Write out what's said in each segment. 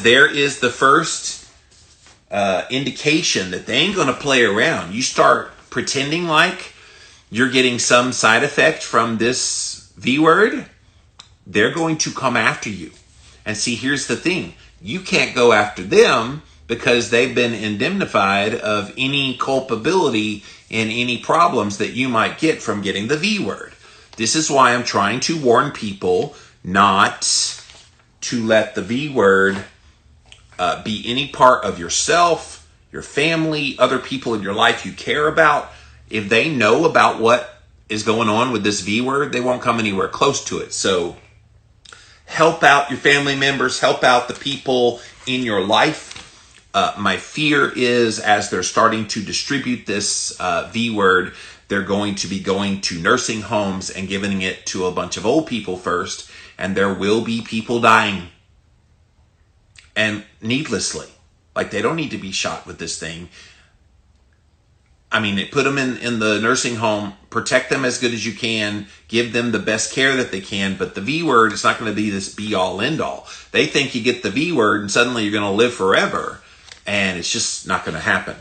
there is the first indication that they ain't going to play around. You start pretending like you're getting some side effect from this V word, they're going to come after you. And see, here's the thing. You can't go after them because they've been indemnified of any culpability in any problems that you might get from getting the V word. This is why I'm trying to warn people not to let the V word be any part of yourself, your family, other people in your life you care about. If they know about what is going on with this V word, they won't come anywhere close to it. So help out your family members, help out the people in your life. My fear is as they're starting to distribute this V word, they're going to be going to nursing homes and giving it to a bunch of old people first, and there will be people dying. And needlessly. Like, they don't need to be shot with this thing. I mean, put them in the nursing home, protect them as good as you can, give them the best care that they can, but the V word is not going to be this be-all, end-all. They think you get the V word and suddenly you're going to live forever, and it's just not going to happen.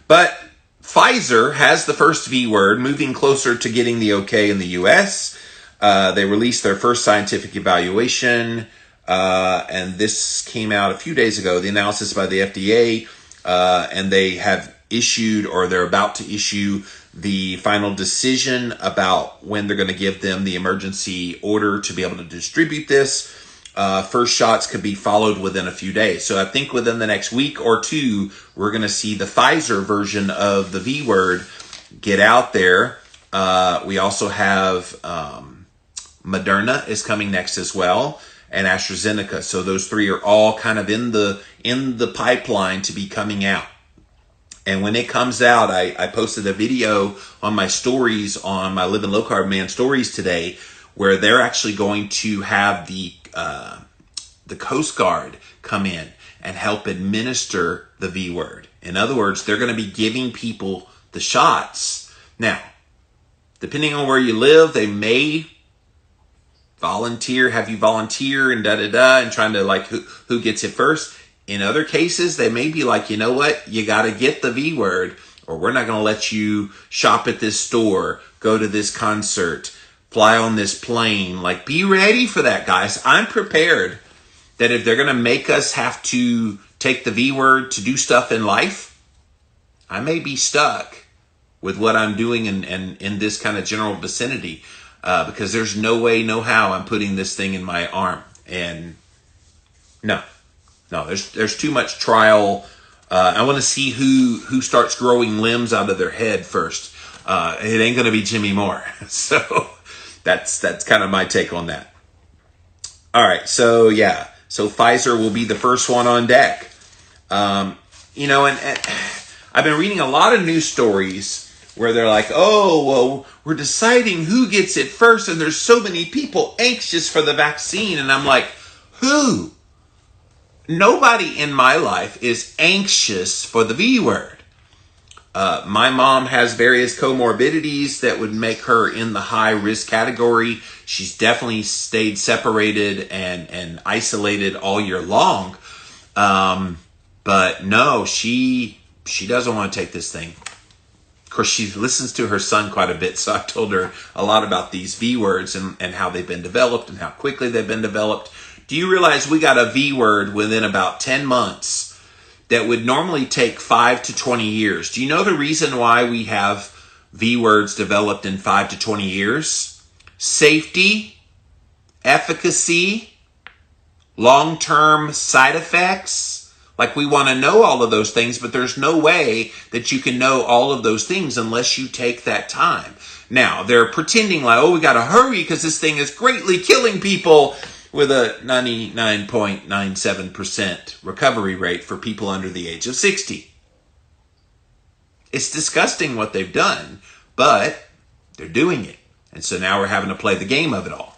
But Pfizer has the first V word, moving closer to getting the okay in the U.S. They released their first scientific evaluation, and this came out a few days ago, the analysis by the FDA, and they have issued, or they're about to issue, the final decision about when they're going to give them the emergency order to be able to distribute this. First shots could be followed within a few days. So I think within the next week or two, we're going to see the Pfizer version of the V word get out there. We also have Moderna is coming next as well, and AstraZeneca. So those three are all kind of in the pipeline to be coming out. And when it comes out, I posted a video on my stories on my Living Low Carb Man stories today, where they're actually going to have the Coast Guard come in and help administer the V word. In other words, they're going to be giving people the shots. Now, depending on where you live, they may have you volunteer and and trying to like who gets it first. In other cases, they may be like, you know what, you got to get the V word, or we're not going to let you shop at this store, go to this concert, fly on this plane. Like, be ready for that, guys. I'm prepared that if they're going to make us have to take the V word to do stuff in life, I may be stuck with what I'm doing in this kind of general vicinity, because there's no way, no how I'm putting this thing in my arm. And no, there's too much trial. I want to see who starts growing limbs out of their head first. It ain't going to be Jimmy Moore. So that's kind of my take on that. All right. So yeah. So Pfizer will be the first one on deck. And I've been reading a lot of news stories where they're like, oh, well, we're deciding who gets it first, and there's so many people anxious for the vaccine. And I'm like, who? Nobody in my life is anxious for the V word. My mom has various comorbidities that would make her in the high risk category. She's definitely stayed separated and isolated all year long. But no, she doesn't want to take this thing. Of course, she listens to her son quite a bit, so I told her a lot about these V words and how they've been developed and how quickly they've been developed. Do you realize we got a V word within about 10 months that would normally take 5 to 20 years? Do you know the reason why we have V words developed in 5 to 20 years? Safety, efficacy, long-term side effects. Like, we want to know all of those things, but there's no way that you can know all of those things unless you take that time. Now, they're pretending like, oh, we got to hurry because this thing is greatly killing people, with a 99.97% recovery rate for people under the age of 60. It's disgusting what they've done, but they're doing it. And so now we're having to play the game of it all.